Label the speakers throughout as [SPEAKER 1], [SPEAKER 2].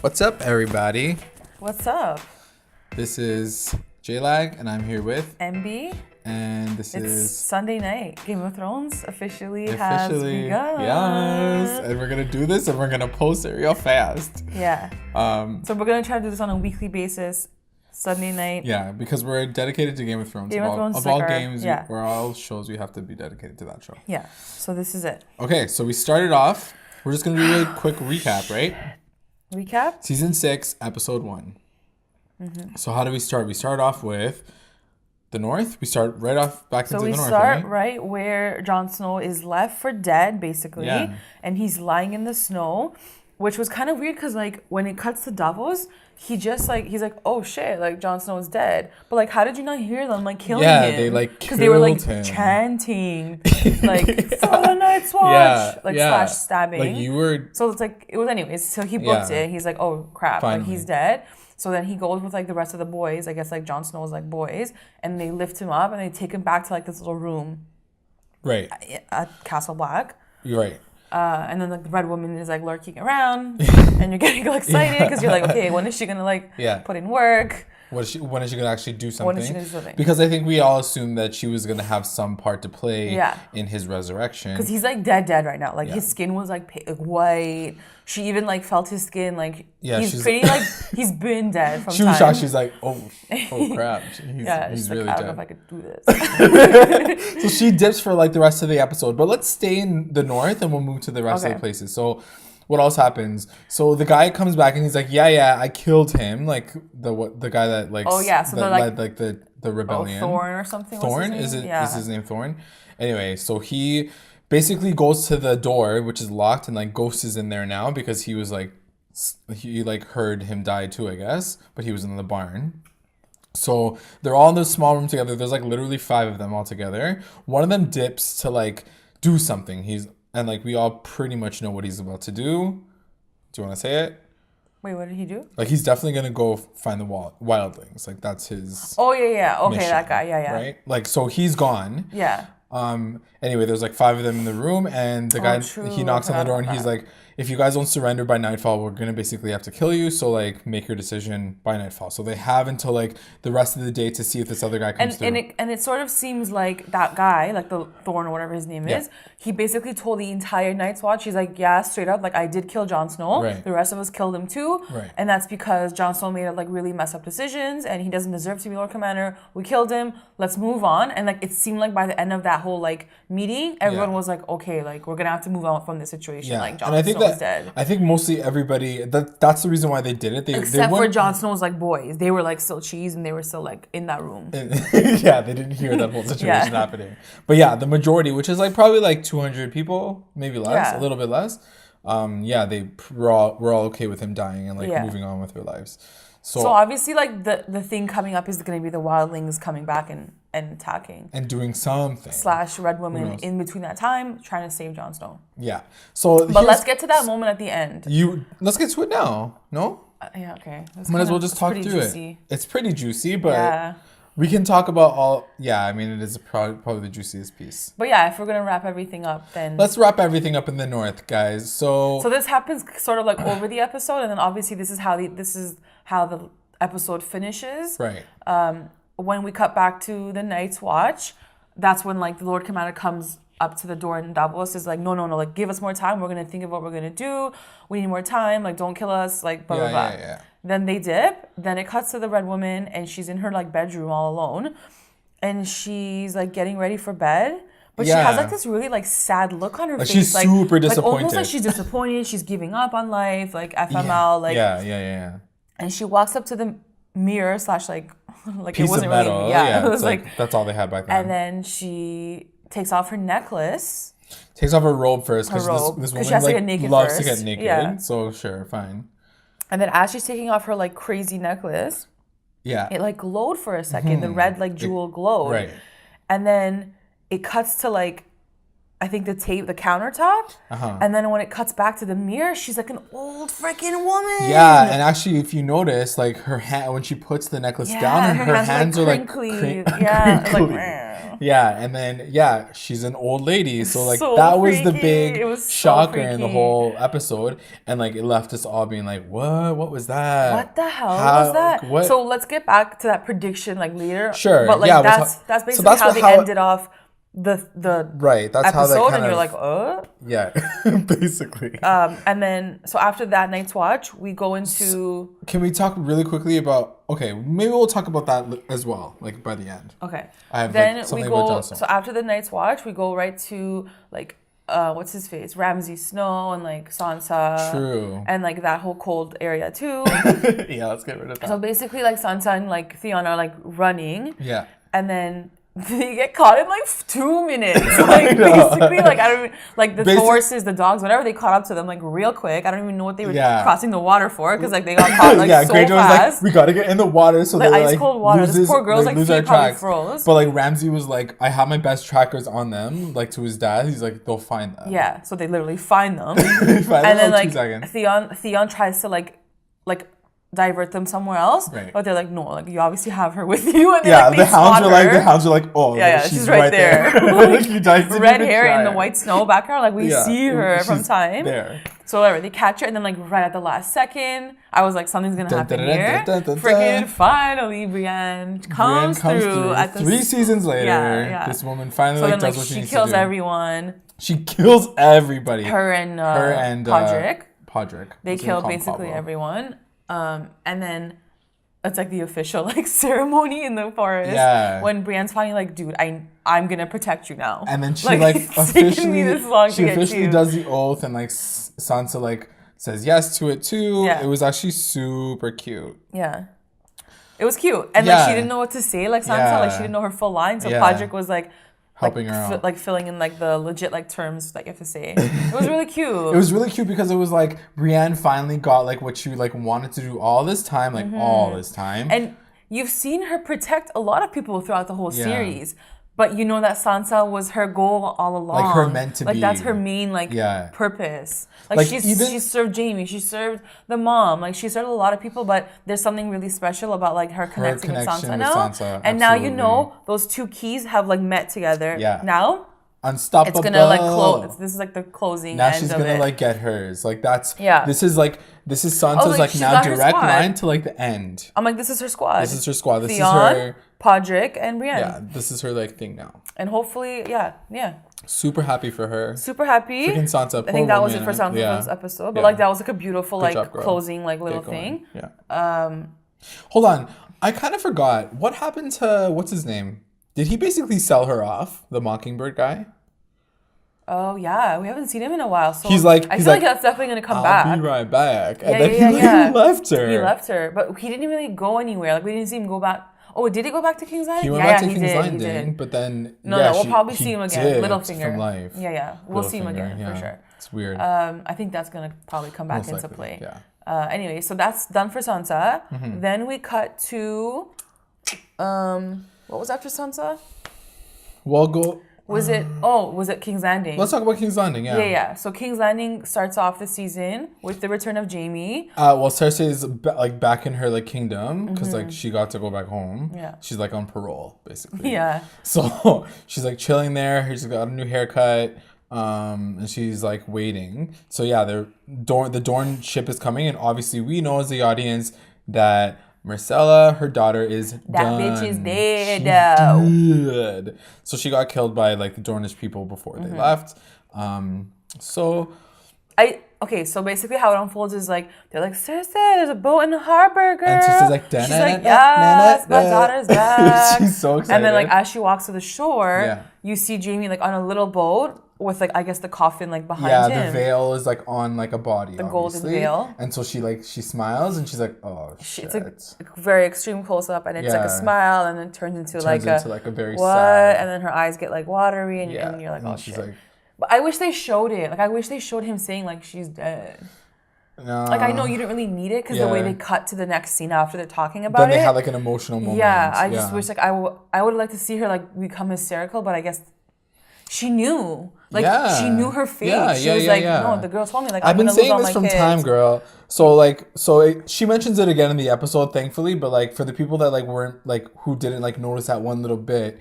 [SPEAKER 1] What's up, everybody?
[SPEAKER 2] What's up?
[SPEAKER 1] This is J-Lag, and I'm here with
[SPEAKER 2] N-Bea.
[SPEAKER 1] And this is
[SPEAKER 2] Sunday night. Game of Thrones officially has begun.
[SPEAKER 1] Yes, and we're gonna do this, and we're gonna post it real fast.
[SPEAKER 2] Yeah. So we're gonna try to do this on a weekly basis. Sunday night.
[SPEAKER 1] Yeah, because we're dedicated to Game of Thrones.
[SPEAKER 2] Of
[SPEAKER 1] all games, or all shows, we have to be dedicated to that show.
[SPEAKER 2] Yeah. So this is it.
[SPEAKER 1] Okay, so we started off. We're just gonna do a really quick recap, right?
[SPEAKER 2] Recap?
[SPEAKER 1] Season 6, episode 1. Mm-hmm. So how do we start? We start off with the North. We start right off back into the North. So we
[SPEAKER 2] start right where Jon Snow is left for dead, basically. Yeah. And he's lying in the snow, which was kind of weird because, like, when it cuts to Davos, he's like, oh shit, like, Jon Snow is dead. But, like, how did you not hear them, like, killing him?
[SPEAKER 1] Yeah, they, like, killed him. Because
[SPEAKER 2] they were, like, chanting, like, for the Night's Watch, slash stabbing.
[SPEAKER 1] Like, you were...
[SPEAKER 2] So it's like, it was anyways. So he booked it. He's like, oh, crap, like, he's dead. So then he goes with, like, the rest of the boys. I guess, like, Jon Snow's, like, boys. And they lift him up and they take him back to, like, this little room.
[SPEAKER 1] Right.
[SPEAKER 2] At Castle Black.
[SPEAKER 1] You're right.
[SPEAKER 2] And then, like, the Red Woman is, like, lurking around. And you're getting excited because you're like, okay, when is she going to, like, put in work?
[SPEAKER 1] When is she going to actually do something?
[SPEAKER 2] When is she going to do something?
[SPEAKER 1] Because I think we all assumed that she was going to have some part to play in his resurrection.
[SPEAKER 2] Because he's, like, dead right now. Like, his skin was, like, white. She even, like, felt his skin. Like, he's pretty, like, he's been dead from time.
[SPEAKER 1] She was shocked. She's like, oh crap. He's really dead.
[SPEAKER 2] I don't know if I could do this.
[SPEAKER 1] So she dips for, like, the rest of the episode. But let's stay in the North and we'll move to the rest of the places. So what else happens? So the guy comes back and he's like, yeah, I killed him. Like, the guy that, like,
[SPEAKER 2] so that
[SPEAKER 1] led, like, the rebellion.
[SPEAKER 2] Thorn or something.
[SPEAKER 1] Thorn? Is his name Thorn? Anyway, so he basically goes to the door, which is locked, and, like, Ghost is in there now because he was, like, he, like, heard him die too, I guess. But he was in the barn. So they're all in this small room together. There's, like, literally 5 of them all together. One of them dips to, like, do something. And, like, we all pretty much know what he's about to do. Do you want to say it?
[SPEAKER 2] Wait, what did he do?
[SPEAKER 1] Like, he's definitely going to go find the wildlings. Like, that's his
[SPEAKER 2] yeah. Okay,
[SPEAKER 1] mission,
[SPEAKER 2] that guy. Yeah.
[SPEAKER 1] Right? Like, so he's gone.
[SPEAKER 2] Yeah.
[SPEAKER 1] Anyway, there's, like, 5 of them in the room. And the guy, he knocks on the door and he's like, if you guys don't surrender by nightfall, we're going to basically have to kill you. So, like, make your decision by nightfall. So they have until, like, the rest of the day to see if this other guy comes through.
[SPEAKER 2] And it sort of seems like that guy, like the Thorn or whatever his name is, he basically told the entire Night's Watch, he's like, yeah, straight up, like, I did kill Jon Snow.
[SPEAKER 1] Right.
[SPEAKER 2] The rest of us killed him too.
[SPEAKER 1] Right.
[SPEAKER 2] And that's because Jon Snow made, like, really messed up decisions and he doesn't deserve to be Lord Commander. We killed him. Let's move on. And, like, it seemed like by the end of that whole, like, meeting, everyone was like, okay, like, we're going to have to move on from this situation.
[SPEAKER 1] Yeah.
[SPEAKER 2] Like, Jon Snow is dead.
[SPEAKER 1] I think mostly everybody, that's the reason why they did it.
[SPEAKER 2] Except for Jon Snow's, like, boys. They were, like, still cheese and they were still, like, in that room.
[SPEAKER 1] Yeah, they didn't hear that whole situation happening. But yeah, the majority, which is, like, probably, like, 200 people, maybe less, a little bit less. We're all okay with him dying and, like, moving on with their lives. So
[SPEAKER 2] obviously, like, the thing coming up is going to be the wildlings coming back and attacking.
[SPEAKER 1] And doing something.
[SPEAKER 2] / Red Woman in between that time trying to save Jon Snow.
[SPEAKER 1] Yeah. So
[SPEAKER 2] but let's get to that moment at the end.
[SPEAKER 1] Let's get to it now. No?
[SPEAKER 2] Yeah, okay.
[SPEAKER 1] Might as well just talk through it. It's pretty juicy, but we can talk about all... Yeah, I mean, it is probably the juiciest piece.
[SPEAKER 2] But yeah, if we're going to wrap everything up, then...
[SPEAKER 1] Let's wrap everything up in the North, guys. So
[SPEAKER 2] this happens sort of, like, over the episode, and then obviously this is how the episode finishes.
[SPEAKER 1] Right.
[SPEAKER 2] When we cut back to the Night's Watch, that's when, like, the Lord Commander comes up to the door and Davos is like, no, like, give us more time. We're going to think of what we're going to do. We need more time. Like, don't kill us. Like, blah, blah, blah.
[SPEAKER 1] Yeah.
[SPEAKER 2] Then they dip. Then it cuts to the Red Woman and she's in her, like, bedroom all alone. And she's, like, getting ready for bed. But she has, like, this really, like, sad look on her face.
[SPEAKER 1] She's super disappointed.
[SPEAKER 2] Like, almost like she's disappointed. She's giving up on life. Like, FML. Like,
[SPEAKER 1] yeah.
[SPEAKER 2] And she walks up to the mirror / like
[SPEAKER 1] piece
[SPEAKER 2] it wasn't
[SPEAKER 1] of metal.
[SPEAKER 2] Really, it was like
[SPEAKER 1] that's all they had back then.
[SPEAKER 2] And then she takes off her necklace.
[SPEAKER 1] Takes off her robe first because this woman, like, loves to get naked.
[SPEAKER 2] Yeah.
[SPEAKER 1] So sure, fine.
[SPEAKER 2] And then as she's taking off her, like, crazy necklace, it, like, glowed for a second. The red, like, jewel glowed.
[SPEAKER 1] Right.
[SPEAKER 2] And then it cuts to, like, I think the countertop, and then when it cuts back to the mirror, she's like an old freaking woman.
[SPEAKER 1] Yeah, and actually, if you notice, like her hand when she puts the necklace down, and her hands are like
[SPEAKER 2] crinkly.
[SPEAKER 1] crinkly.
[SPEAKER 2] Like,
[SPEAKER 1] yeah, and then she's an old lady, so like
[SPEAKER 2] so
[SPEAKER 1] that was the
[SPEAKER 2] freaky.
[SPEAKER 1] big
[SPEAKER 2] It was
[SPEAKER 1] shocker
[SPEAKER 2] so
[SPEAKER 1] in the
[SPEAKER 2] freaky.
[SPEAKER 1] whole episode, and like it left us all being like, what was that?
[SPEAKER 2] What the hell was that?
[SPEAKER 1] What?
[SPEAKER 2] So let's get back to that prediction like later.
[SPEAKER 1] Sure,
[SPEAKER 2] but like
[SPEAKER 1] yeah,
[SPEAKER 2] that's basically how they ended off the
[SPEAKER 1] right. That's how
[SPEAKER 2] episode,
[SPEAKER 1] they
[SPEAKER 2] and you're like,
[SPEAKER 1] yeah, basically.
[SPEAKER 2] And then so after that night's watch, we go into.
[SPEAKER 1] Can we talk really quickly about? Okay, maybe we'll talk about that as well, like by the end.
[SPEAKER 2] Okay.
[SPEAKER 1] I have
[SPEAKER 2] then
[SPEAKER 1] like, something
[SPEAKER 2] we
[SPEAKER 1] about
[SPEAKER 2] go.
[SPEAKER 1] Jon Snow.
[SPEAKER 2] So after the night's watch, we go right to like what's his face, Ramsay Snow, and like Sansa.
[SPEAKER 1] True.
[SPEAKER 2] And like that whole cold area too.
[SPEAKER 1] Yeah, let's get rid of that.
[SPEAKER 2] So basically, like Sansa and like Theon are like running.
[SPEAKER 1] Yeah.
[SPEAKER 2] And then they get caught in like 2 minutes. Like basically, like I don't even, like the horses, the dogs, whatever, they caught up to them like real quick. I don't even know what they were crossing the water for because like they got caught like so
[SPEAKER 1] Greyjoy was
[SPEAKER 2] fast.
[SPEAKER 1] like, we gotta get in the water, so
[SPEAKER 2] like
[SPEAKER 1] they
[SPEAKER 2] ice
[SPEAKER 1] like
[SPEAKER 2] cold water. This poor girl's like
[SPEAKER 1] lose
[SPEAKER 2] feet
[SPEAKER 1] our
[SPEAKER 2] probably
[SPEAKER 1] tracks.
[SPEAKER 2] froze.
[SPEAKER 1] But like Ramsay was like, I have my best trackers on them, like to his dad. He's like, they'll find them.
[SPEAKER 2] Yeah, so they literally find them,
[SPEAKER 1] They find
[SPEAKER 2] and
[SPEAKER 1] them
[SPEAKER 2] then
[SPEAKER 1] in 2
[SPEAKER 2] like
[SPEAKER 1] seconds.
[SPEAKER 2] Theon tries to like divert them somewhere else,
[SPEAKER 1] Right.
[SPEAKER 2] but they're like, no, like you obviously have her with you, and
[SPEAKER 1] Yeah,
[SPEAKER 2] they
[SPEAKER 1] the hounds are like, oh,
[SPEAKER 2] yeah,
[SPEAKER 1] she's
[SPEAKER 2] right there.
[SPEAKER 1] Like, he didn't
[SPEAKER 2] red
[SPEAKER 1] even
[SPEAKER 2] hair
[SPEAKER 1] try
[SPEAKER 2] in the
[SPEAKER 1] it.
[SPEAKER 2] white snow background, like we see her from
[SPEAKER 1] She's
[SPEAKER 2] time.
[SPEAKER 1] there.
[SPEAKER 2] So whatever, they catch her, and then like right at the last second, I was like, something's gonna happen here.
[SPEAKER 1] Dun, dun, dun,
[SPEAKER 2] Freaking finally, Brienne comes through at the
[SPEAKER 1] 3 seasons later.
[SPEAKER 2] Yeah.
[SPEAKER 1] This woman finally
[SPEAKER 2] So then
[SPEAKER 1] does
[SPEAKER 2] like
[SPEAKER 1] what she
[SPEAKER 2] she
[SPEAKER 1] needs
[SPEAKER 2] kills
[SPEAKER 1] to do.
[SPEAKER 2] everyone.
[SPEAKER 1] She kills everybody.
[SPEAKER 2] Her and Podrick.
[SPEAKER 1] Podrick.
[SPEAKER 2] They kill basically everyone. And then it's like the official like ceremony in the forest.
[SPEAKER 1] Yeah.
[SPEAKER 2] When Brienne's finally like, dude, I'm gonna protect you now.
[SPEAKER 1] And then she
[SPEAKER 2] it's taken me this long
[SPEAKER 1] she
[SPEAKER 2] to get
[SPEAKER 1] officially
[SPEAKER 2] you.
[SPEAKER 1] does the oath, and like Sansa like says yes to it too.
[SPEAKER 2] Yeah.
[SPEAKER 1] It was actually super cute.
[SPEAKER 2] Yeah. It was cute. And like she didn't know what to say, like Sansa, like she didn't know her full line. So Podrick was like
[SPEAKER 1] helping her out.
[SPEAKER 2] like filling in like the legit like terms like you have to say. It was really cute.
[SPEAKER 1] It was really cute because it was like Brienne finally got like what she like wanted to do all this time, like all this time.
[SPEAKER 2] And you've seen her protect a lot of people throughout the whole series. But you know that Sansa was her goal all along.
[SPEAKER 1] Like her meant to be.
[SPEAKER 2] Like that's her main like purpose. Like she served Jaime, she served the mom, like she served a lot of people, but there's something really special about like her connecting with Sansa now.
[SPEAKER 1] Sansa,
[SPEAKER 2] and now you know those two keys have like met together.
[SPEAKER 1] Yeah.
[SPEAKER 2] Now
[SPEAKER 1] Unstoppable.
[SPEAKER 2] it's gonna like close. This is like the closing.
[SPEAKER 1] Now
[SPEAKER 2] end
[SPEAKER 1] she's
[SPEAKER 2] of
[SPEAKER 1] gonna
[SPEAKER 2] it.
[SPEAKER 1] like get hers. Like that's This is Sansa's
[SPEAKER 2] like,
[SPEAKER 1] like
[SPEAKER 2] she's
[SPEAKER 1] now
[SPEAKER 2] got her
[SPEAKER 1] direct
[SPEAKER 2] squad.
[SPEAKER 1] line to like the end.
[SPEAKER 2] I'm like, this is her squad.
[SPEAKER 1] This is her squad. This
[SPEAKER 2] Theon,
[SPEAKER 1] is her.
[SPEAKER 2] Podrick, and Brienne.
[SPEAKER 1] Yeah, this is her like thing now.
[SPEAKER 2] And hopefully, yeah.
[SPEAKER 1] Super happy for her.
[SPEAKER 2] Super happy.
[SPEAKER 1] Freaking Sansa.
[SPEAKER 2] I think that was it for Sansa's episode. But like that was like a beautiful
[SPEAKER 1] Good
[SPEAKER 2] like
[SPEAKER 1] job, girl.
[SPEAKER 2] closing like little thing.
[SPEAKER 1] Yeah. Hold on. I kind of forgot. What happened to what's his name? Did he basically sell her off, the Mockingbird guy?
[SPEAKER 2] Oh yeah, we haven't seen him in a while. So
[SPEAKER 1] I feel like
[SPEAKER 2] that's definitely gonna come back.
[SPEAKER 1] I'll be right back.
[SPEAKER 2] Yeah,
[SPEAKER 1] And then he left her.
[SPEAKER 2] He left her, but he didn't really go anywhere. Like we didn't see him go back. Oh, did he go back to King's Landing?
[SPEAKER 1] He went back to King's Landing, but then
[SPEAKER 2] we'll probably see him again.
[SPEAKER 1] dipped
[SPEAKER 2] Littlefinger
[SPEAKER 1] from life.
[SPEAKER 2] Yeah, we'll see him again for sure.
[SPEAKER 1] It's weird.
[SPEAKER 2] I think that's gonna probably come back
[SPEAKER 1] Most
[SPEAKER 2] into
[SPEAKER 1] likely,
[SPEAKER 2] play.
[SPEAKER 1] yeah.
[SPEAKER 2] Anyway, so that's done for Sansa. Then we cut to, what was after Sansa?
[SPEAKER 1] Well, go.
[SPEAKER 2] Was it King's Landing?
[SPEAKER 1] Let's talk about King's Landing.
[SPEAKER 2] Yeah. So King's Landing starts off the season with the return of Jaime.
[SPEAKER 1] Well, Cersei is like back in her like kingdom because like she got to go back home.
[SPEAKER 2] Yeah.
[SPEAKER 1] She's like on parole basically.
[SPEAKER 2] Yeah.
[SPEAKER 1] So she's like chilling there. She's got a new haircut. And she's like waiting. So yeah, the Dorne ship is coming, and obviously we know as the audience that Myrcella, her daughter, is
[SPEAKER 2] That
[SPEAKER 1] done.
[SPEAKER 2] bitch is dead.
[SPEAKER 1] She's dead. So she got killed by like the Dornish people before they left. So
[SPEAKER 2] basically how it unfolds is like they're like, Cersei, there's a boat in the harbor, girl.
[SPEAKER 1] And Cersei's like,
[SPEAKER 2] she's like, yes, my daughter's back.
[SPEAKER 1] She's so excited.
[SPEAKER 2] And then like as she walks to the shore,
[SPEAKER 1] Yeah.
[SPEAKER 2] you see Jaime like on a little boat with like I guess the coffin like behind him.
[SPEAKER 1] Yeah, the veil is like on like a body. The
[SPEAKER 2] golden veil.
[SPEAKER 1] And so she smiles and she's like, oh shit.
[SPEAKER 2] It's a very extreme close up, and it's like a smile, and then turns into like
[SPEAKER 1] a very
[SPEAKER 2] what?
[SPEAKER 1] sad.
[SPEAKER 2] And then her eyes get like watery, and you're like, oh
[SPEAKER 1] she's
[SPEAKER 2] shit.
[SPEAKER 1] like,
[SPEAKER 2] But I wish they showed it. Like I wish they showed him saying like she's dead.
[SPEAKER 1] no.
[SPEAKER 2] Like I know you didn't really need it because the way they cut to the next scene after they're talking about
[SPEAKER 1] then
[SPEAKER 2] it.
[SPEAKER 1] they had like an emotional moment.
[SPEAKER 2] Yeah, I just wish like I would have liked to see her like become hysterical, but I guess she knew. Like,
[SPEAKER 1] Yeah.
[SPEAKER 2] she knew her fate.
[SPEAKER 1] Yeah,
[SPEAKER 2] She
[SPEAKER 1] yeah,
[SPEAKER 2] was
[SPEAKER 1] yeah,
[SPEAKER 2] like,
[SPEAKER 1] yeah.
[SPEAKER 2] no, the girl told me, like,
[SPEAKER 1] I've
[SPEAKER 2] I'm
[SPEAKER 1] been
[SPEAKER 2] gonna lose
[SPEAKER 1] saying
[SPEAKER 2] all
[SPEAKER 1] this
[SPEAKER 2] my
[SPEAKER 1] from
[SPEAKER 2] kids.
[SPEAKER 1] time, girl. So like, she mentions it again in the episode, thankfully. But like, for the people that like weren't like who didn't like notice that one little bit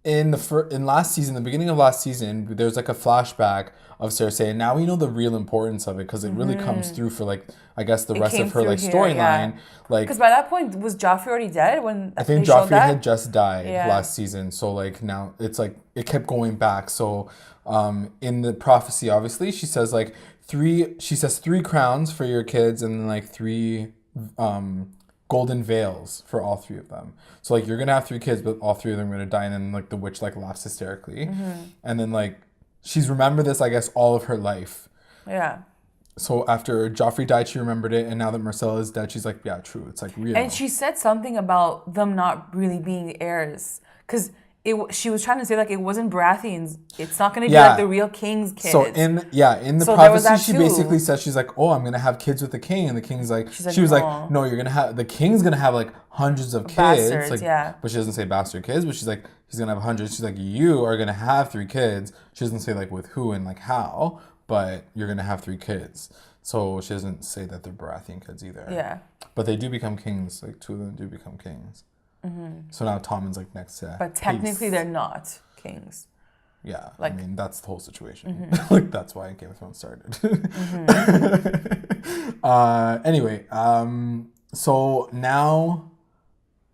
[SPEAKER 1] in in last season, the beginning of last season, there's like a flashback of Cersei, and now we know the real importance of it because it really comes through for like I guess the
[SPEAKER 2] It
[SPEAKER 1] rest
[SPEAKER 2] came
[SPEAKER 1] of her
[SPEAKER 2] through
[SPEAKER 1] like
[SPEAKER 2] here, yeah.
[SPEAKER 1] storyline. Like
[SPEAKER 2] Because by that point, was Joffrey already dead when
[SPEAKER 1] I
[SPEAKER 2] they
[SPEAKER 1] think
[SPEAKER 2] showed
[SPEAKER 1] Joffrey
[SPEAKER 2] that?
[SPEAKER 1] had just died
[SPEAKER 2] Yeah.
[SPEAKER 1] last season, so like now it's like it kept going back. So in the prophecy, obviously, she says like three crowns for your kids and then like three golden veils for all three of them. So like you're gonna have three kids, but all three of them are gonna die, and then like the witch like laughs hysterically, and then like she's remembered this I guess all of her life.
[SPEAKER 2] Yeah.
[SPEAKER 1] So after Joffrey died, she remembered it, and now that Marcella is dead, she's like, yeah, true, it's like real.
[SPEAKER 2] And she said something about them not really being the heirs, because she was trying to say like it wasn't Baratheon's. It's not gonna be
[SPEAKER 1] Yeah.
[SPEAKER 2] like the real king's kids.
[SPEAKER 1] So in the
[SPEAKER 2] So there was
[SPEAKER 1] prophecy,
[SPEAKER 2] that
[SPEAKER 1] she
[SPEAKER 2] too.
[SPEAKER 1] basically says she's like, "Oh, I'm gonna have kids with the king," and the king's like,
[SPEAKER 2] She's like,
[SPEAKER 1] she was
[SPEAKER 2] "No."
[SPEAKER 1] like, "No, you're gonna have the king's gonna have like hundreds of kids,
[SPEAKER 2] Bastards,
[SPEAKER 1] like,
[SPEAKER 2] yeah.
[SPEAKER 1] But she doesn't say bastard kids, but she's like, he's gonna have hundreds. She's like, you are gonna have three kids. She doesn't say like with who and like how, but you're gonna have three kids. So she doesn't say that they're Baratheon kids either.
[SPEAKER 2] Yeah.
[SPEAKER 1] But they do become kings. Like two of them do become kings. So now Tommen's like next to.
[SPEAKER 2] But technically,
[SPEAKER 1] Ace.
[SPEAKER 2] they're not kings.
[SPEAKER 1] Yeah,
[SPEAKER 2] Like-
[SPEAKER 1] I mean that's the whole situation. Like that's why Game of Thrones started. Anyway, so now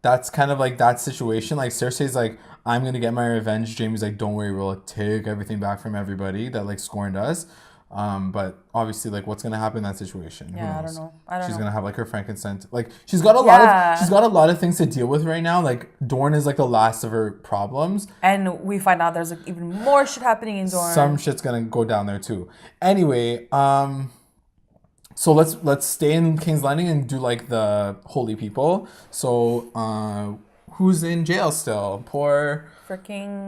[SPEAKER 1] that's kind of like that situation. Like Cersei's like, I'm gonna get my revenge. Jaime's like, don't worry, we'll like, take everything back from everybody that like scorned us. But obviously, like, what's gonna happen in that situation? Who
[SPEAKER 2] Yeah, I
[SPEAKER 1] knows?
[SPEAKER 2] don't know. I don't
[SPEAKER 1] She's
[SPEAKER 2] know.
[SPEAKER 1] gonna have like her frankincense. Like, she's got a lot of things to deal with right now. Like, Dorne is like the last of her problems.
[SPEAKER 2] And we find out there's like even more shit happening in Dorne.
[SPEAKER 1] Some shit's gonna go down there too. Anyway, so let's stay in King's Landing and do like the holy people. So, who's in jail still? Poor.
[SPEAKER 2] Freaking,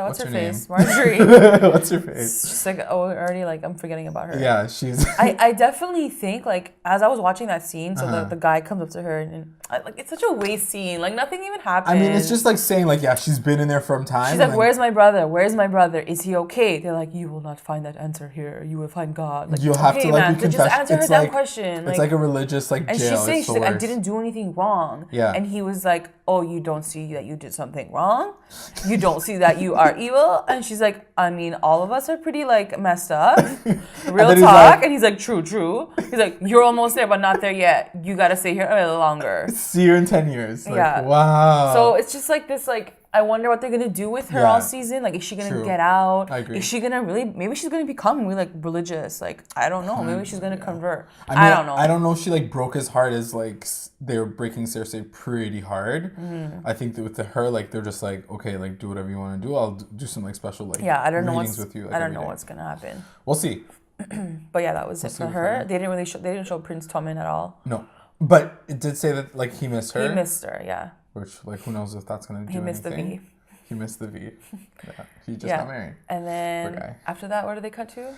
[SPEAKER 2] what's her
[SPEAKER 1] her
[SPEAKER 2] face?
[SPEAKER 1] name?
[SPEAKER 2] Marjorie.
[SPEAKER 1] What's her face?
[SPEAKER 2] She's like, oh, already like, I'm forgetting about her.
[SPEAKER 1] Yeah, she's.
[SPEAKER 2] I definitely think like as I was watching that scene, so the guy comes up to her and like it's such a waste scene. Like nothing even happened.
[SPEAKER 1] I mean, it's just like saying like, yeah, she's been in there from time.
[SPEAKER 2] She's like, "Where's my brother? Where's my brother? Is he okay?" They're like, "You will not find that answer here. You will find God." Like,
[SPEAKER 1] You'll have
[SPEAKER 2] okay,
[SPEAKER 1] to like
[SPEAKER 2] man,
[SPEAKER 1] be
[SPEAKER 2] just
[SPEAKER 1] confessed.
[SPEAKER 2] answer her
[SPEAKER 1] It's
[SPEAKER 2] damn
[SPEAKER 1] like
[SPEAKER 2] question.
[SPEAKER 1] it's like a religious like
[SPEAKER 2] and
[SPEAKER 1] jail.
[SPEAKER 2] she's saying,
[SPEAKER 1] It's
[SPEAKER 2] she's
[SPEAKER 1] the
[SPEAKER 2] like, "I
[SPEAKER 1] worst.
[SPEAKER 2] didn't do anything wrong."
[SPEAKER 1] Yeah.
[SPEAKER 2] And he was like, "Oh, you don't see that you did something wrong? You don't see that you are evil?" And she's like, "I mean, all of us are pretty like messed up. Real
[SPEAKER 1] then he's
[SPEAKER 2] talk."
[SPEAKER 1] like-
[SPEAKER 2] And he's like, "True, true." He's like, "You're almost there, but not there yet. You gotta stay here a little longer."
[SPEAKER 1] See you in 10 years. Like,
[SPEAKER 2] Yeah.
[SPEAKER 1] Wow.
[SPEAKER 2] So it's just like this, like, I wonder what they're gonna do with her
[SPEAKER 1] Yeah.
[SPEAKER 2] all season. Like, is she gonna
[SPEAKER 1] True.
[SPEAKER 2] get out?
[SPEAKER 1] I agree.
[SPEAKER 2] Is she gonna really? Maybe she's gonna become really like religious. Like, I don't know. Maybe she's gonna convert.
[SPEAKER 1] I mean,
[SPEAKER 2] I don't know.
[SPEAKER 1] I don't know if she like broke his heart as like they were breaking Cersei pretty hard. I think that with her, like they're just like, okay, like do whatever you want to do. I'll do some like special like
[SPEAKER 2] Yeah, I don't know
[SPEAKER 1] readings
[SPEAKER 2] what's.
[SPEAKER 1] with you. Like,
[SPEAKER 2] I don't
[SPEAKER 1] every
[SPEAKER 2] know
[SPEAKER 1] day.
[SPEAKER 2] what's gonna happen.
[SPEAKER 1] We'll see.
[SPEAKER 2] But yeah, that was it
[SPEAKER 1] see
[SPEAKER 2] for
[SPEAKER 1] what's
[SPEAKER 2] her.
[SPEAKER 1] happening.
[SPEAKER 2] They didn't really show. They didn't show Prince Tommen at all.
[SPEAKER 1] No, but it did say that like he missed her.
[SPEAKER 2] He missed her. Yeah,
[SPEAKER 1] Which like who knows if that's gonna do
[SPEAKER 2] he missed the
[SPEAKER 1] anything.
[SPEAKER 2] V.
[SPEAKER 1] He missed the V. Yeah, he just
[SPEAKER 2] Yeah.
[SPEAKER 1] got married.
[SPEAKER 2] And
[SPEAKER 1] Poor
[SPEAKER 2] then
[SPEAKER 1] guy.
[SPEAKER 2] after that, where did they cut to?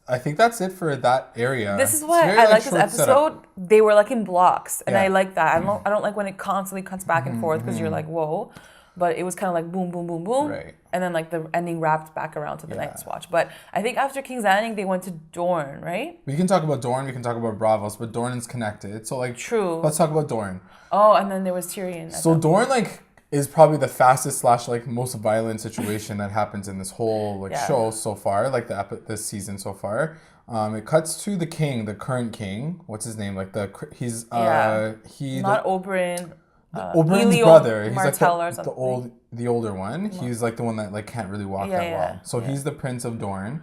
[SPEAKER 1] I think that's it for that area.
[SPEAKER 2] This is
[SPEAKER 1] It's
[SPEAKER 2] why
[SPEAKER 1] very,
[SPEAKER 2] I like this
[SPEAKER 1] short
[SPEAKER 2] episode.
[SPEAKER 1] setup.
[SPEAKER 2] They were like in blocks, and
[SPEAKER 1] Yeah.
[SPEAKER 2] I like that. I don't like when it constantly cuts back and forth because you're like, whoa. But it was kind of like boom, boom, boom, boom,
[SPEAKER 1] Right.
[SPEAKER 2] and then like the ending wrapped back around to the
[SPEAKER 1] Yeah.
[SPEAKER 2] Night's Watch. But I think after King's Landing, they went to Dorne, right?
[SPEAKER 1] We can talk about Dorne. We can talk about Bravos, but Dorne is connected. So like,
[SPEAKER 2] True.
[SPEAKER 1] let's talk about Dorne.
[SPEAKER 2] Oh, and then there was Tyrion.
[SPEAKER 1] So Dorne like is probably the fastest slash like most violent situation that happens in this whole like
[SPEAKER 2] Yeah.
[SPEAKER 1] show so far, like this season so far. It cuts to the king, the current king. What's his name? Like he's
[SPEAKER 2] Not Oberyn.
[SPEAKER 1] Oberyn's
[SPEAKER 2] Elio
[SPEAKER 1] brother. He's
[SPEAKER 2] Martell or
[SPEAKER 1] like
[SPEAKER 2] something.
[SPEAKER 1] the older one. He's like the one that like can't really walk
[SPEAKER 2] Yeah,
[SPEAKER 1] that
[SPEAKER 2] yeah,
[SPEAKER 1] well. So
[SPEAKER 2] yeah.
[SPEAKER 1] he's the prince of Dorne.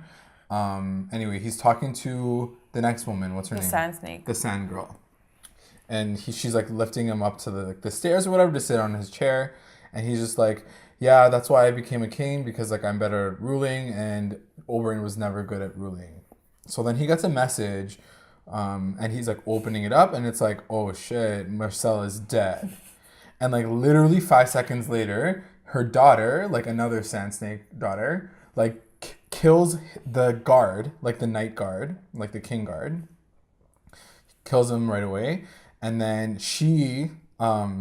[SPEAKER 1] Anyway, he's talking to the next woman. What's her
[SPEAKER 2] The
[SPEAKER 1] name?
[SPEAKER 2] Sand Snake.
[SPEAKER 1] The Sand Girl. And she's like lifting him up to the stairs or whatever to sit on his chair, and he's just like, yeah, that's why I became a king, because like I'm better at ruling, and Oberyn was never good at ruling. So then he gets a message, and he's like opening it up, and it's like, oh shit, Marcella's dead. And like literally 5 seconds later, her daughter, like another Sand Snake daughter, like kills the guard, like the night guard, like the king guard, kills him right away. And then she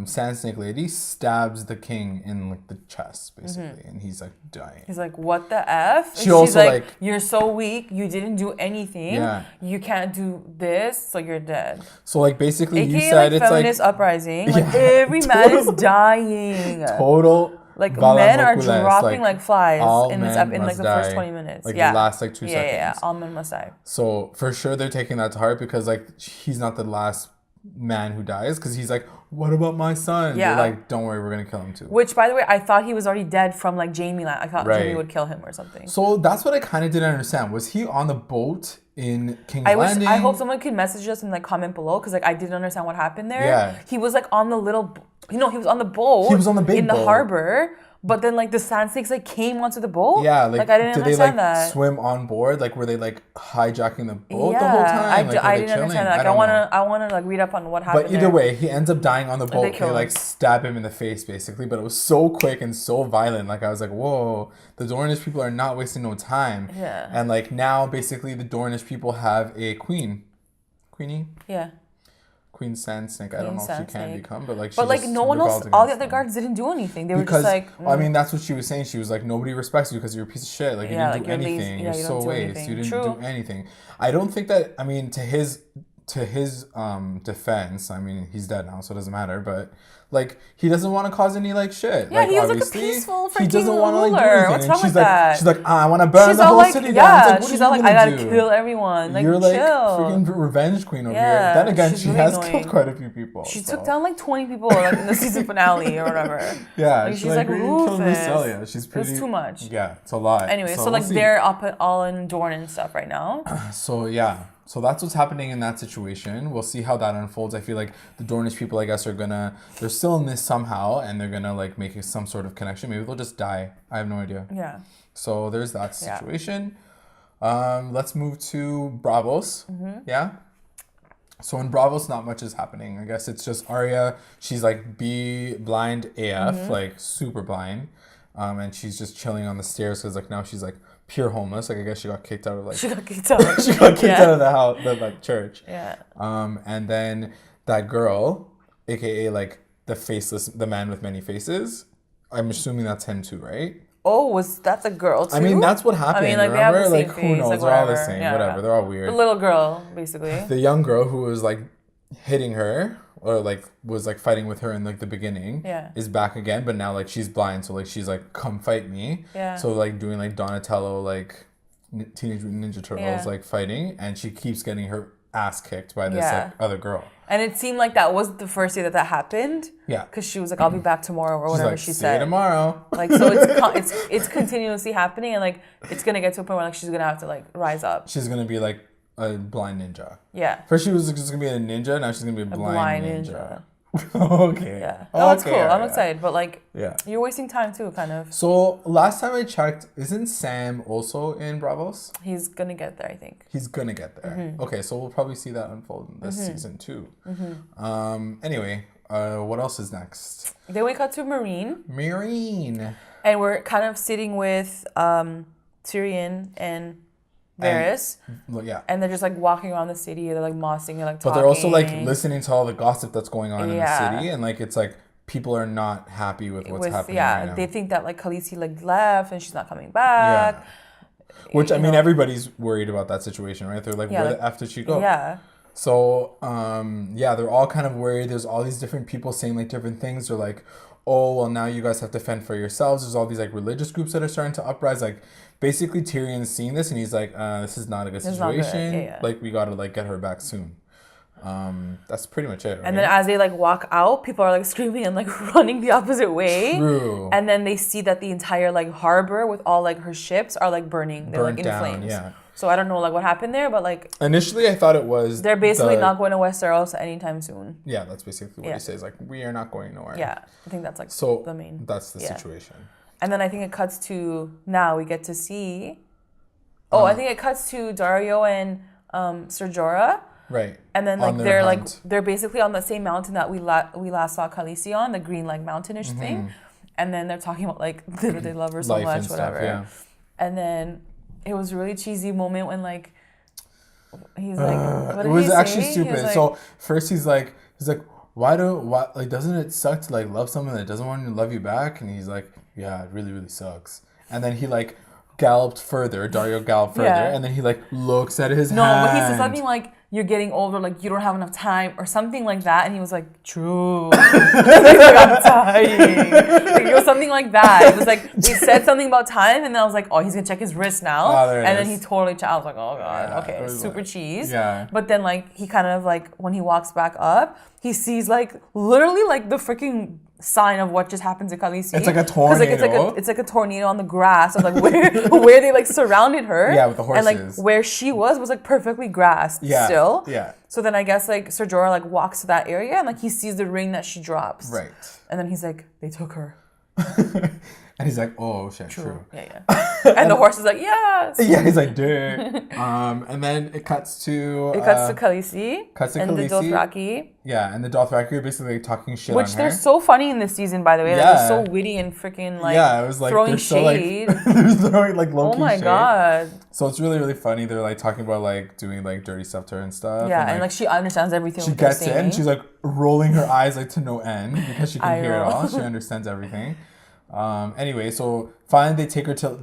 [SPEAKER 1] Sand Snake Lady stabs the king in like the chest, basically, and he's like dying.
[SPEAKER 2] He's like, what the F? And
[SPEAKER 1] She also like,
[SPEAKER 2] you're so weak. You didn't do anything.
[SPEAKER 1] Yeah.
[SPEAKER 2] You can't do this, so you're dead.
[SPEAKER 1] So like basically
[SPEAKER 2] AKA,
[SPEAKER 1] you said
[SPEAKER 2] like,
[SPEAKER 1] it's
[SPEAKER 2] feminist
[SPEAKER 1] like
[SPEAKER 2] uprising. Like every man is dying.
[SPEAKER 1] total.
[SPEAKER 2] Like men are
[SPEAKER 1] Valamokules,
[SPEAKER 2] dropping like flies
[SPEAKER 1] all
[SPEAKER 2] in this
[SPEAKER 1] men
[SPEAKER 2] in like the
[SPEAKER 1] must
[SPEAKER 2] first
[SPEAKER 1] die.
[SPEAKER 2] 20 minutes.
[SPEAKER 1] Like
[SPEAKER 2] Yeah.
[SPEAKER 1] the last like 2 seconds.
[SPEAKER 2] Yeah. All men must die.
[SPEAKER 1] So for sure they're taking that to heart because like he's not the last man who dies because he's like, what about my son?
[SPEAKER 2] Yeah.
[SPEAKER 1] They're like, don't worry, we're gonna kill him too.
[SPEAKER 2] Which, by the way, I thought he was already dead from like Jamie. I thought Jamie would kill him or something.
[SPEAKER 1] So that's what I kind of didn't understand. Was he on the boat in King's Landing?
[SPEAKER 2] I hope someone can message us and like comment below because like I didn't understand what happened there.
[SPEAKER 1] Yeah.
[SPEAKER 2] He was like on the little, he was on the boat.
[SPEAKER 1] He was on the big
[SPEAKER 2] in
[SPEAKER 1] boat.
[SPEAKER 2] the harbor. But then like the sand snakes like came onto the boat.
[SPEAKER 1] Yeah,
[SPEAKER 2] like I didn't
[SPEAKER 1] did they
[SPEAKER 2] understand
[SPEAKER 1] like
[SPEAKER 2] that.
[SPEAKER 1] swim on board? Like were they like hijacking the boat the whole time?
[SPEAKER 2] I didn't understand that. Like I wanna like read up on what happened.
[SPEAKER 1] But either way, he ends up dying on the boat. They like
[SPEAKER 2] him.
[SPEAKER 1] stab him in the face basically, but it was so quick and so violent. Like I was like, whoa, the Dornish people are not wasting no time.
[SPEAKER 2] Yeah.
[SPEAKER 1] And like now basically the Dornish people have a queenie.
[SPEAKER 2] Yeah.
[SPEAKER 1] Queen Sand Snake. I don't know if she can become, but like.
[SPEAKER 2] But like no one else, all the other guards didn't do anything. They were just like.
[SPEAKER 1] I mean, that's what she was saying. She was like, nobody respects you because you're a piece of shit. Like you didn't do anything. You're so waste. You didn't do anything. I don't think that. I mean, to his defense, I mean, he's dead now, so it doesn't matter. But like, he doesn't want to cause any like shit.
[SPEAKER 2] Yeah,
[SPEAKER 1] like,
[SPEAKER 2] he was like a peaceful freaking
[SPEAKER 1] he doesn't want to like do
[SPEAKER 2] ruler.
[SPEAKER 1] anything.
[SPEAKER 2] What's
[SPEAKER 1] And
[SPEAKER 2] wrong with that?
[SPEAKER 1] She's like, I want to burn the whole
[SPEAKER 2] like,
[SPEAKER 1] city down.
[SPEAKER 2] Yeah,
[SPEAKER 1] It's like,
[SPEAKER 2] she's all like, I gotta kill everyone. Like,
[SPEAKER 1] you're like
[SPEAKER 2] chill.
[SPEAKER 1] freaking revenge queen over here. Then again, she
[SPEAKER 2] really
[SPEAKER 1] has
[SPEAKER 2] annoying.
[SPEAKER 1] killed quite a few people.
[SPEAKER 2] She took down like 20 people like in the season finale or whatever.
[SPEAKER 1] Yeah,
[SPEAKER 2] like, she's like ruthless.
[SPEAKER 1] She's pretty.
[SPEAKER 2] It's too much.
[SPEAKER 1] Yeah, it's a lot.
[SPEAKER 2] Anyway, so like they're up all in Dorne and stuff right now.
[SPEAKER 1] So yeah. So that's what's happening in that situation. We'll see how that unfolds. I feel like the Dornish people, I guess, they're still in this somehow, and they're gonna like make some sort of connection. Maybe they'll just die. I have no idea.
[SPEAKER 2] Yeah.
[SPEAKER 1] So there's that situation. Let's move to Bravos. Yeah. So in Bravos, not much is happening. I guess it's just Arya. She's like blind AF, like super blind, and she's just chilling on the stairs because like now she's like pure homeless. Like I guess she got kicked out of like
[SPEAKER 2] she got kicked out
[SPEAKER 1] of the house, the church.
[SPEAKER 2] Yeah.
[SPEAKER 1] And then that girl, aka like the man with many faces. I'm assuming that's him too, right?
[SPEAKER 2] Oh, was that the girl too?
[SPEAKER 1] I mean, that's what happened. I mean, like remember?
[SPEAKER 2] they have the same
[SPEAKER 1] who
[SPEAKER 2] face,
[SPEAKER 1] knows?
[SPEAKER 2] like,
[SPEAKER 1] they're all the
[SPEAKER 2] whatever.
[SPEAKER 1] same.
[SPEAKER 2] Yeah.
[SPEAKER 1] Whatever. They're all weird.
[SPEAKER 2] The little girl, basically.
[SPEAKER 1] The young girl who was like hitting her or like was like fighting with her in like the beginning is back again, but now like she's blind, so like she's like, come fight me.
[SPEAKER 2] Yeah.
[SPEAKER 1] So like doing like Donatello like Teenage Mutant Ninja Turtles like fighting, and she keeps getting her ass kicked by this like other girl.
[SPEAKER 2] And it seemed like that was the first day that happened. Yeah. Because she was like, I'll be back tomorrow or whatever she said.
[SPEAKER 1] See you tomorrow.
[SPEAKER 2] Like, so it's continuously happening, and like it's gonna get to a point where like she's gonna have to like rise up.
[SPEAKER 1] She's gonna be like a blind ninja.
[SPEAKER 2] Yeah.
[SPEAKER 1] First she was just gonna be a ninja, now she's gonna be a blind ninja. Okay.
[SPEAKER 2] Yeah. No, that's cool. I'm excited, but like, you're wasting time too, kind of.
[SPEAKER 1] So last time I checked, isn't Sam also in Bravos?
[SPEAKER 2] He's gonna get there, I think.
[SPEAKER 1] He's gonna get there. Okay, so we'll probably see that unfold in this season too. Anyway, what else is next?
[SPEAKER 2] Then we cut to Marine. And we're kind of sitting with Tyrion and Varys. And they're just like walking around the city. They're like mossing and like talking.
[SPEAKER 1] But they're also like listening to all the gossip that's going on in the city, and like it's like people are not happy with what's happening. Right now.
[SPEAKER 2] They think that like Khalessi like left and she's not coming back.
[SPEAKER 1] Yeah. Which I mean, everybody's worried about that situation, right? They're like, where the F did she go?
[SPEAKER 2] Yeah.
[SPEAKER 1] So they're all kind of worried. There's all these different people saying like different things. They're like, oh well, now you guys have to fend for yourselves. There's all these like religious groups that are starting to uprise. Like basically Tyrion's seeing this and he's like, this is not a good situation. Yeah. Like we gotta like get her back soon. That's pretty much it. Right?
[SPEAKER 2] And then as they like walk out, people are like screaming and like running the opposite way.
[SPEAKER 1] True.
[SPEAKER 2] And then they see that the entire like harbor with all like her ships are like burning. They're like in flames. Yeah. So I don't know like what happened there, but like
[SPEAKER 1] initially I thought it was
[SPEAKER 2] they're basically not going to Westeros anytime soon.
[SPEAKER 1] Yeah, that's basically what he says. Like we are not going nowhere.
[SPEAKER 2] Yeah, I think that's like the main.
[SPEAKER 1] That's the situation.
[SPEAKER 2] And then I think it cuts to now we get to see. I think it cuts to Dario and Ser Jorah.
[SPEAKER 1] Right.
[SPEAKER 2] And then like they're basically on the same mountain that we last saw Khalessi on, the green like mountainish thing. And then they're talking about like they love her so
[SPEAKER 1] life
[SPEAKER 2] much,
[SPEAKER 1] and
[SPEAKER 2] whatever.
[SPEAKER 1] Stuff, yeah.
[SPEAKER 2] And then it was a really cheesy moment when like he's like what did
[SPEAKER 1] it was
[SPEAKER 2] he
[SPEAKER 1] actually
[SPEAKER 2] say?
[SPEAKER 1] stupid.
[SPEAKER 2] Like,
[SPEAKER 1] so first he's like like doesn't it suck to like love someone that doesn't want to love you back? And he's like, yeah, it really really sucks. And then he like Dario galloped further,
[SPEAKER 2] Yeah.
[SPEAKER 1] and then he like looks at his
[SPEAKER 2] No,
[SPEAKER 1] hand.
[SPEAKER 2] but he said something like, you're getting older, like you don't have enough time or something like that. And he was like, true. He's like, I'm dying. Like, it was something like that. It was like, he said something about time, and then I was like, oh, he's gonna check his wrist now.
[SPEAKER 1] Oh, there it
[SPEAKER 2] and then
[SPEAKER 1] is.
[SPEAKER 2] he totally checked. I was like, oh God,
[SPEAKER 1] Yeah,
[SPEAKER 2] okay,
[SPEAKER 1] it was
[SPEAKER 2] super
[SPEAKER 1] like-
[SPEAKER 2] cheese.
[SPEAKER 1] yeah.
[SPEAKER 2] But then like, he kind of like, when he walks back up, he sees like, literally like the freaking sign of what just happened to Khalessi.
[SPEAKER 1] It's like a
[SPEAKER 2] 'Cause, like,
[SPEAKER 1] tornado.
[SPEAKER 2] it's like a tornado on the grass of like where they like surrounded her.
[SPEAKER 1] Yeah, with the
[SPEAKER 2] And like
[SPEAKER 1] horses.
[SPEAKER 2] where she was like perfectly grassed still.
[SPEAKER 1] Yeah.
[SPEAKER 2] So then I guess like Ser Jorah like walks to that area and like he sees the ring that she drops.
[SPEAKER 1] Right.
[SPEAKER 2] And then he's like, they took her.
[SPEAKER 1] And he's like, oh shit, true.
[SPEAKER 2] Yeah, yeah. And the horse is like, yes.
[SPEAKER 1] Yeah, he's like, dude. And then it cuts to
[SPEAKER 2] It cuts to Khalessi and the
[SPEAKER 1] Khaleesi.
[SPEAKER 2] Dothraki,
[SPEAKER 1] Yeah, and the Dothraki are basically like, talking shit
[SPEAKER 2] which
[SPEAKER 1] on
[SPEAKER 2] they're
[SPEAKER 1] her.
[SPEAKER 2] so funny in this season, by the way. Like,
[SPEAKER 1] Yeah.
[SPEAKER 2] they're so witty and freaking like
[SPEAKER 1] Yeah, it was like
[SPEAKER 2] throwing
[SPEAKER 1] they're so like
[SPEAKER 2] shade.
[SPEAKER 1] they're throwing like low
[SPEAKER 2] Oh
[SPEAKER 1] key
[SPEAKER 2] my
[SPEAKER 1] shade.
[SPEAKER 2] God.
[SPEAKER 1] So it's really really funny. They're like talking about like doing like dirty stuff to her and stuff.
[SPEAKER 2] Yeah, and like she understands everything.
[SPEAKER 1] she
[SPEAKER 2] what they're
[SPEAKER 1] gets it
[SPEAKER 2] saying.
[SPEAKER 1] and she's like rolling her eyes like to no end because she can
[SPEAKER 2] I
[SPEAKER 1] hear it
[SPEAKER 2] know.
[SPEAKER 1] all. She understands everything. Anyway, so finally they take her to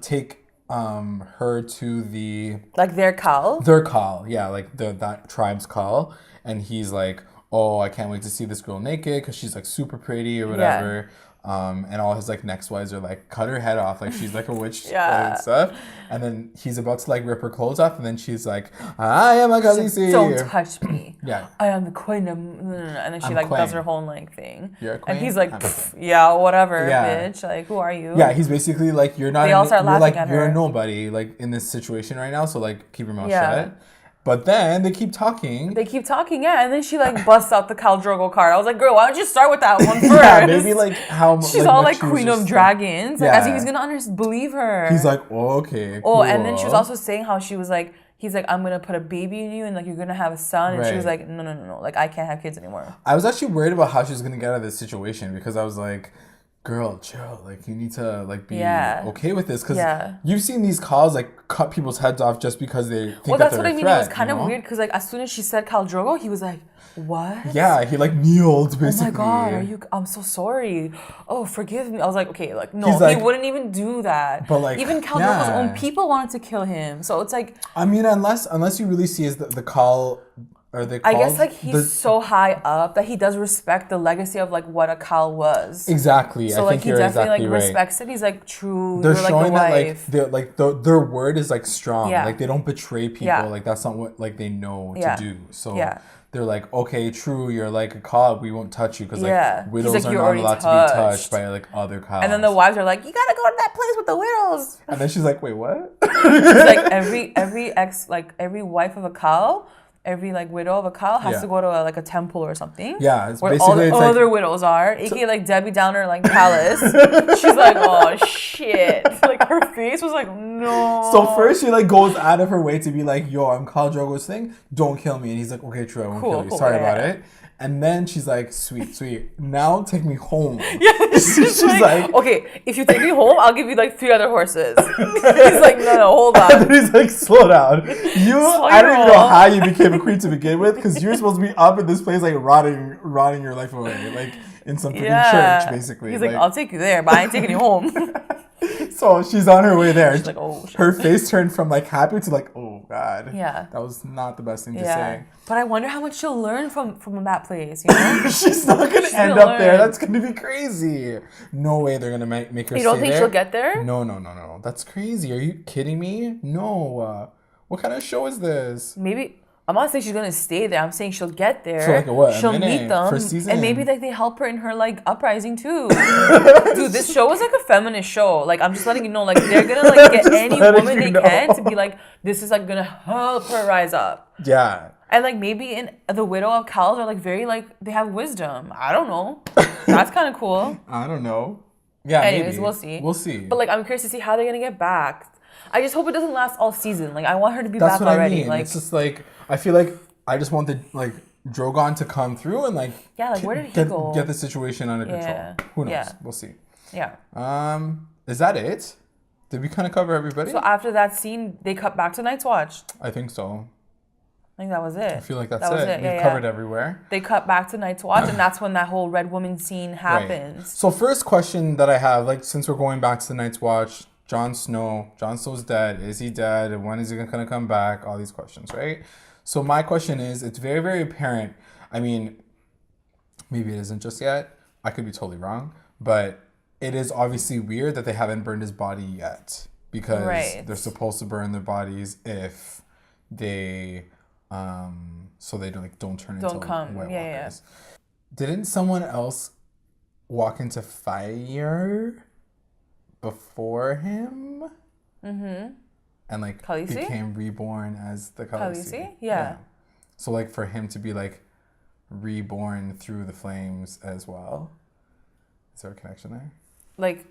[SPEAKER 1] the
[SPEAKER 2] like their Khal.
[SPEAKER 1] their call, yeah, like that tribe's call, and he's like, oh, I can't wait to see this girl naked because she's like super pretty or whatever. And all his like next wives are like, cut her head off, like she's like a witch
[SPEAKER 2] Yeah.
[SPEAKER 1] and stuff. And then he's about to like rip her clothes off, and then she's like, I am a Khalessi.
[SPEAKER 2] Don't touch me.
[SPEAKER 1] Yeah.
[SPEAKER 2] I am the queen of... And then she
[SPEAKER 1] I'm
[SPEAKER 2] like
[SPEAKER 1] queen.
[SPEAKER 2] does her whole like thing.
[SPEAKER 1] You're a
[SPEAKER 2] And
[SPEAKER 1] queen?
[SPEAKER 2] he's like,
[SPEAKER 1] I'm
[SPEAKER 2] "Pff, yeah, whatever,
[SPEAKER 1] Yeah.
[SPEAKER 2] bitch. Like, who are you?
[SPEAKER 1] Yeah, he's basically like, you're not.
[SPEAKER 2] They all start
[SPEAKER 1] you're
[SPEAKER 2] laughing
[SPEAKER 1] like
[SPEAKER 2] at
[SPEAKER 1] you're
[SPEAKER 2] her.
[SPEAKER 1] a nobody like in this situation right now. So like keep your mouth
[SPEAKER 2] Yeah.
[SPEAKER 1] shut. But then they keep talking.
[SPEAKER 2] They keep talking, yeah. And then she like busts out the Khal Drogo card. I was like, girl, why don't you start with that one first?
[SPEAKER 1] Yeah, maybe like how
[SPEAKER 2] She's all
[SPEAKER 1] what
[SPEAKER 2] like
[SPEAKER 1] she was
[SPEAKER 2] queen of
[SPEAKER 1] just,
[SPEAKER 2] dragons. Like, as if
[SPEAKER 1] Yeah.
[SPEAKER 2] he's gonna believe her.
[SPEAKER 1] He's like, oh, okay.
[SPEAKER 2] oh, and then she was
[SPEAKER 1] cool.
[SPEAKER 2] also saying how she was like, he's like, I'm gonna put a baby in you and like you're gonna have a son. And she was
[SPEAKER 1] Right.
[SPEAKER 2] like, no. Like, I can't have kids anymore.
[SPEAKER 1] I was actually worried about how she was gonna get out of this situation because I was like, girl, chill. Like you need to like be
[SPEAKER 2] Yeah.
[SPEAKER 1] okay with this because
[SPEAKER 2] Yeah.
[SPEAKER 1] you've seen these calls like cut people's heads off just because they think
[SPEAKER 2] Well,
[SPEAKER 1] that
[SPEAKER 2] that's
[SPEAKER 1] they're
[SPEAKER 2] what I
[SPEAKER 1] a
[SPEAKER 2] mean.
[SPEAKER 1] threat,
[SPEAKER 2] It was kind
[SPEAKER 1] you
[SPEAKER 2] of
[SPEAKER 1] know?
[SPEAKER 2] weird because like as soon as she said Khal Drogo, he was like, what?
[SPEAKER 1] Yeah, he like kneeled
[SPEAKER 2] Oh
[SPEAKER 1] basically.
[SPEAKER 2] my God, I'm so sorry. Oh, forgive me. I was like, okay, like, no,
[SPEAKER 1] He's like-
[SPEAKER 2] he wouldn't even do that.
[SPEAKER 1] But, like,
[SPEAKER 2] even Khal Drogo's
[SPEAKER 1] yeah.
[SPEAKER 2] own people wanted to kill him. So it's like,
[SPEAKER 1] I mean, unless you really see as the call. Are they
[SPEAKER 2] I
[SPEAKER 1] called?
[SPEAKER 2] guess like he's so high up that he does respect the legacy of like what a Khal was.
[SPEAKER 1] Exactly.
[SPEAKER 2] So
[SPEAKER 1] I
[SPEAKER 2] like
[SPEAKER 1] think
[SPEAKER 2] he
[SPEAKER 1] you're
[SPEAKER 2] definitely
[SPEAKER 1] exactly
[SPEAKER 2] like
[SPEAKER 1] right.
[SPEAKER 2] respects it. He's like, true,
[SPEAKER 1] They're
[SPEAKER 2] you're like
[SPEAKER 1] showing
[SPEAKER 2] the
[SPEAKER 1] that
[SPEAKER 2] wife.
[SPEAKER 1] their word is like strong.
[SPEAKER 2] Yeah.
[SPEAKER 1] Like they don't betray people.
[SPEAKER 2] Yeah.
[SPEAKER 1] Like that's not what like they know
[SPEAKER 2] Yeah.
[SPEAKER 1] to do. So
[SPEAKER 2] Yeah.
[SPEAKER 1] they're like, okay, true, you're like a cow, we won't touch you because like
[SPEAKER 2] Yeah. He's
[SPEAKER 1] widows
[SPEAKER 2] like,
[SPEAKER 1] are
[SPEAKER 2] "You're
[SPEAKER 1] not
[SPEAKER 2] already
[SPEAKER 1] allowed to be touched
[SPEAKER 2] touched."
[SPEAKER 1] by like other cows.
[SPEAKER 2] And then the wives are like, you gotta go to that place with the widows.
[SPEAKER 1] And then she's like, wait, what?
[SPEAKER 2] It's like every wife of a Khal, every like widow of a Khal has
[SPEAKER 1] Yeah.
[SPEAKER 2] to go to like a temple or something.
[SPEAKER 1] Yeah, it's
[SPEAKER 2] where all
[SPEAKER 1] basically
[SPEAKER 2] the
[SPEAKER 1] it's like-
[SPEAKER 2] other widows are, aka like Debbie Downer, like Palace. She's like, oh shit! Like her face was like, no.
[SPEAKER 1] So first she like goes out of her way to be like, yo, I'm Khal Drogo's thing, don't kill me. And he's like, okay, true, I won't
[SPEAKER 2] Cool,
[SPEAKER 1] kill you.
[SPEAKER 2] cool,
[SPEAKER 1] Sorry
[SPEAKER 2] yeah.
[SPEAKER 1] about it. And then she's like, sweet. Now take me home.
[SPEAKER 2] Yeah,
[SPEAKER 1] She's like,
[SPEAKER 2] okay, if you take me home, I'll give you like 3 other horses. He's like, no, hold
[SPEAKER 1] and
[SPEAKER 2] on.
[SPEAKER 1] then he's like, slow down. I don't even know how you became a queen to begin with, because you're supposed to be up in this place like rotting your life away, like in some freaking church, basically.
[SPEAKER 2] He's like, I'll take you there, but I ain't taking you home.
[SPEAKER 1] So she's on her way there.
[SPEAKER 2] She's like, oh shit.
[SPEAKER 1] Her face turned from like happy to like, oh god.
[SPEAKER 2] Yeah.
[SPEAKER 1] That was not the best thing to
[SPEAKER 2] Yeah.
[SPEAKER 1] say.
[SPEAKER 2] But I wonder how much she'll learn from that place, you know?
[SPEAKER 1] She's not gonna
[SPEAKER 2] She's
[SPEAKER 1] end
[SPEAKER 2] gonna
[SPEAKER 1] up there.
[SPEAKER 2] learn.
[SPEAKER 1] That's gonna be crazy. No way they're gonna make her.
[SPEAKER 2] You don't
[SPEAKER 1] stay
[SPEAKER 2] think
[SPEAKER 1] there.
[SPEAKER 2] she'll get there?
[SPEAKER 1] No. That's crazy. Are you kidding me? No. What kind of show is this?
[SPEAKER 2] Maybe I'm not saying she's gonna stay there. I'm saying she'll get there.
[SPEAKER 1] For, like, what, a
[SPEAKER 2] she'll
[SPEAKER 1] minute?
[SPEAKER 2] meet them,
[SPEAKER 1] First season?
[SPEAKER 2] and maybe like they help her in her like uprising too. Dude, this show is like a feminist show. Like I'm just letting you know, like they're gonna like get
[SPEAKER 1] Just
[SPEAKER 2] any
[SPEAKER 1] letting
[SPEAKER 2] woman
[SPEAKER 1] you
[SPEAKER 2] they
[SPEAKER 1] know.
[SPEAKER 2] can to be like, this is like gonna help her rise up.
[SPEAKER 1] Yeah.
[SPEAKER 2] And like maybe in the widow of Khals are like very like they have wisdom. I don't know. That's kind of cool.
[SPEAKER 1] I don't know. Yeah.
[SPEAKER 2] Anyways,
[SPEAKER 1] maybe.
[SPEAKER 2] we'll see.
[SPEAKER 1] We'll see.
[SPEAKER 2] But like I'm curious to see how they're gonna get back. I just hope it doesn't last all season. Like I want her to be
[SPEAKER 1] That's
[SPEAKER 2] back
[SPEAKER 1] what
[SPEAKER 2] already.
[SPEAKER 1] I mean.
[SPEAKER 2] Like
[SPEAKER 1] It's just like I feel like I just want the like Drogon to come through and like
[SPEAKER 2] Yeah, like, where did he
[SPEAKER 1] get,
[SPEAKER 2] go?
[SPEAKER 1] get the situation under
[SPEAKER 2] Yeah.
[SPEAKER 1] control. Who knows?
[SPEAKER 2] Yeah.
[SPEAKER 1] We'll see.
[SPEAKER 2] yeah.
[SPEAKER 1] Is that it? Did we kind of cover everybody?
[SPEAKER 2] So after that scene, they cut back to Night's Watch.
[SPEAKER 1] I think so.
[SPEAKER 2] I think that was it.
[SPEAKER 1] I feel like that's
[SPEAKER 2] that was
[SPEAKER 1] it.
[SPEAKER 2] Yeah,
[SPEAKER 1] We've covered everywhere.
[SPEAKER 2] They cut back to Night's Watch, and that's when that whole Red Woman scene happens.
[SPEAKER 1] Right. So first question that I have, like, since we're going back to the Night's Watch, Jon Snow's dead. Is he dead? And when is he going to come back? All these questions, right? So my question is, it's very, very apparent. I mean, maybe it isn't just yet. I could be totally wrong. But it is obviously weird that they haven't burned his body yet. Because they're supposed to burn their bodies if they... so they don't turn into White Walkers. Yeah. Didn't someone else walk into fire before him? Mm-hmm. And like Khalessi? Became reborn as the Khalessi?
[SPEAKER 2] Yeah.
[SPEAKER 1] So like for him to be like reborn through the flames as well. Is there a connection there?
[SPEAKER 2] Like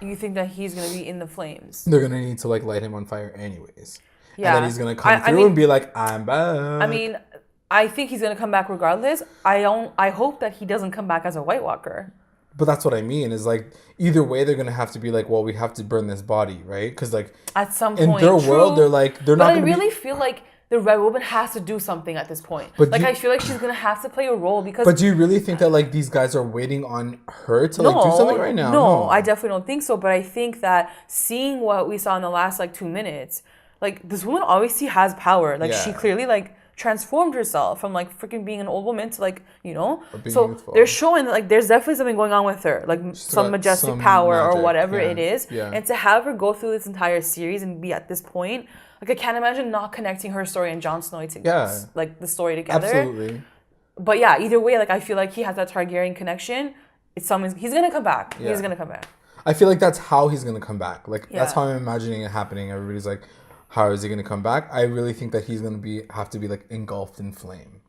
[SPEAKER 2] you think that he's gonna be in the flames?
[SPEAKER 1] They're gonna need to like light him on fire anyways.
[SPEAKER 2] Yeah.
[SPEAKER 1] And then he's gonna come through and be like, I'm back.
[SPEAKER 2] I mean, I think he's gonna come back regardless. I hope that he doesn't come back as a White Walker.
[SPEAKER 1] But that's what I mean. Is like either way, they're gonna have to be like, well, we have to burn this body, right? Because like
[SPEAKER 2] at some point
[SPEAKER 1] in their world, they're like they're not.
[SPEAKER 2] But I really feel like the Red Woman has to do something at this point. But like I feel like she's gonna have to play a role because.
[SPEAKER 1] But do you really think that like these guys are waiting on her to like do something right now?
[SPEAKER 2] No, I definitely don't think so. But I think that seeing what we saw in the last like 2 minutes. Like, this woman obviously has power. Like, she clearly, like, transformed herself from, like, freaking being an old woman to, like, you know? So, youthful. They're showing that, like, there's definitely something going on with her. Like, some majestic power magic, or whatever it is. Yeah. And to have her go through this entire series and be at this point, like, I can't imagine not connecting her story and Jon Snow together. Yeah. Like, the story together.
[SPEAKER 1] Absolutely.
[SPEAKER 2] But, yeah, either way, like, I feel like he has that Targaryen connection. He's going to come back. Yeah. He's going to come back.
[SPEAKER 1] I feel like that's how he's going to come back. Like, that's how I'm imagining it happening. Everybody's like... How is he going to come back? I really think that he's going to have to be like engulfed in flame.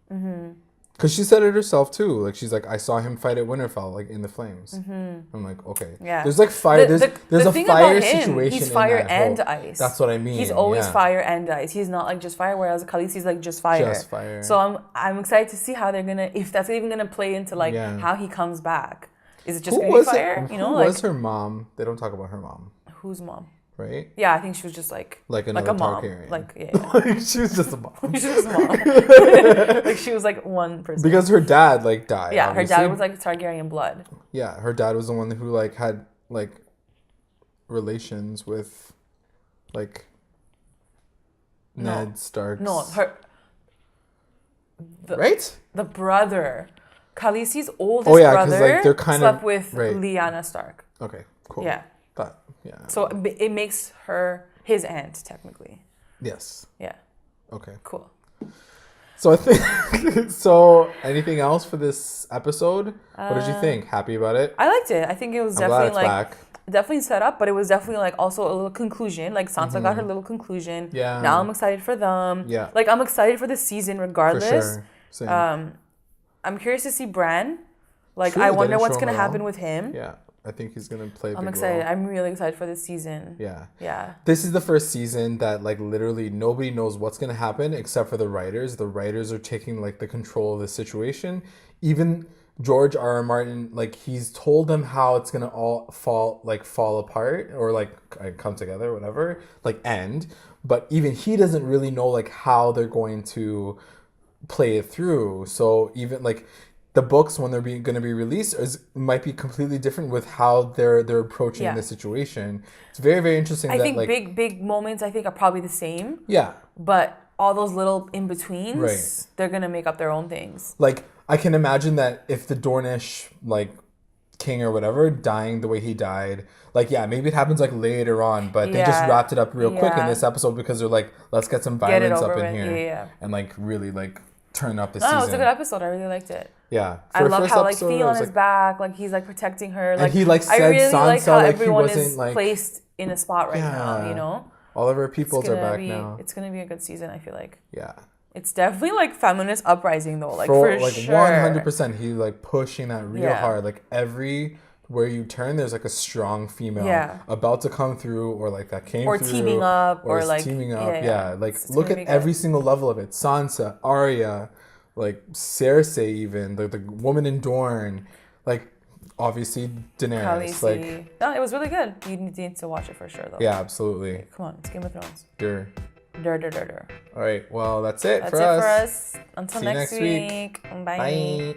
[SPEAKER 1] Because she said it herself too. Like she's like, I saw him fight at Winterfell, like in the flames. I'm like, okay. Yeah. There's like fire. There's a fire situation.
[SPEAKER 2] He's fire and ice.
[SPEAKER 1] That's what I mean.
[SPEAKER 2] He's always fire and ice. He's not like just fire. Whereas Khaleesi's like just fire.
[SPEAKER 1] Just fire.
[SPEAKER 2] So I'm excited to see how they're gonna, if that's even gonna play into like how he comes back. Is it just gonna be fire?
[SPEAKER 1] Who was her mom? They don't talk about her mom.
[SPEAKER 2] Whose mom?
[SPEAKER 1] Right?
[SPEAKER 2] Yeah, I think she was just like
[SPEAKER 1] a
[SPEAKER 2] mom.
[SPEAKER 1] Targaryen.
[SPEAKER 2] Like
[SPEAKER 1] she was just a mom.
[SPEAKER 2] She was just a mom. Like she was like one person.
[SPEAKER 1] Because her dad like died.
[SPEAKER 2] Yeah, obviously. Her dad was like Targaryen blood.
[SPEAKER 1] Yeah, her dad was the one who like had like relations with like Ned Stark's.
[SPEAKER 2] No,
[SPEAKER 1] right?
[SPEAKER 2] The brother. Khaleesi's oldest brother
[SPEAKER 1] like they're
[SPEAKER 2] slept with Lyanna Stark.
[SPEAKER 1] Okay, cool.
[SPEAKER 2] Yeah.
[SPEAKER 1] Yeah.
[SPEAKER 2] So it makes her his aunt, technically.
[SPEAKER 1] Yes.
[SPEAKER 2] Yeah.
[SPEAKER 1] Okay.
[SPEAKER 2] Cool.
[SPEAKER 1] So I think... So anything else for this episode? What did you think? Happy about it?
[SPEAKER 2] I liked it. I think it was definitely like...
[SPEAKER 1] back.
[SPEAKER 2] Definitely set up, but it was definitely like also a little conclusion. Like Sansa got her little conclusion.
[SPEAKER 1] Yeah.
[SPEAKER 2] Now I'm excited for them.
[SPEAKER 1] Yeah.
[SPEAKER 2] Like I'm excited for the season regardless.
[SPEAKER 1] For sure. Same.
[SPEAKER 2] I'm curious to see Bran. Like I wonder what's gonna happen with him.
[SPEAKER 1] Yeah. I think he's going to play a big
[SPEAKER 2] I'm excited.
[SPEAKER 1] role.
[SPEAKER 2] I'm really excited for this season.
[SPEAKER 1] Yeah.
[SPEAKER 2] Yeah.
[SPEAKER 1] This is the first season that like literally nobody knows what's going to happen except for the writers. The writers are taking like the control of the situation. Even George R. R. Martin, like he's told them how it's going to all fall apart or like come together, whatever, like end. But even he doesn't really know like how they're going to play it through. So even like the books when they're going to be released might be completely different with how they're approaching the situation. It's very, very interesting.
[SPEAKER 2] I think like, big moments I think are probably the same.
[SPEAKER 1] Yeah.
[SPEAKER 2] But all those little in betweens, they're gonna make up their own things.
[SPEAKER 1] Like I can imagine that if the Dornish like king or whatever dying the way he died, like maybe it happens like later on, but they just wrapped it up real quick in this episode because they're like, let's get some violence up in here and like really like turn up the season.
[SPEAKER 2] Oh, it was a good episode. I really liked it.
[SPEAKER 1] Yeah.
[SPEAKER 2] I love how like Theon is back, like he's like protecting her. Like
[SPEAKER 1] and he like said
[SPEAKER 2] I really
[SPEAKER 1] Sansa
[SPEAKER 2] like how
[SPEAKER 1] like
[SPEAKER 2] everyone
[SPEAKER 1] he wasn't
[SPEAKER 2] is
[SPEAKER 1] like
[SPEAKER 2] placed in a spot right now, you know?
[SPEAKER 1] All of our peoples are back now.
[SPEAKER 2] It's gonna be a good season, I feel like.
[SPEAKER 1] Yeah.
[SPEAKER 2] It's definitely like feminist uprising though, like for
[SPEAKER 1] like
[SPEAKER 2] sure.
[SPEAKER 1] 100%. He's like pushing that real hard. Like where you turn, there's like a strong female about to come through, or like that came
[SPEAKER 2] or
[SPEAKER 1] through,
[SPEAKER 2] teaming up, or like
[SPEAKER 1] teaming up. Yeah. Like look at every single level of it. Sansa, Arya, like Cersei, even the woman in Dorne, like obviously Daenerys.
[SPEAKER 2] Khalessi.
[SPEAKER 1] Like
[SPEAKER 2] no, it was really good. You need to watch it for sure though.
[SPEAKER 1] Yeah, absolutely.
[SPEAKER 2] Come on, it's Game of Thrones.
[SPEAKER 1] Sure.
[SPEAKER 2] Dur, dur, dur, dur.
[SPEAKER 1] All right. Well, that's it
[SPEAKER 2] That's
[SPEAKER 1] for
[SPEAKER 2] it
[SPEAKER 1] us.
[SPEAKER 2] for us. Until
[SPEAKER 1] See you
[SPEAKER 2] next
[SPEAKER 1] next week.
[SPEAKER 2] week. Bye.
[SPEAKER 1] Bye.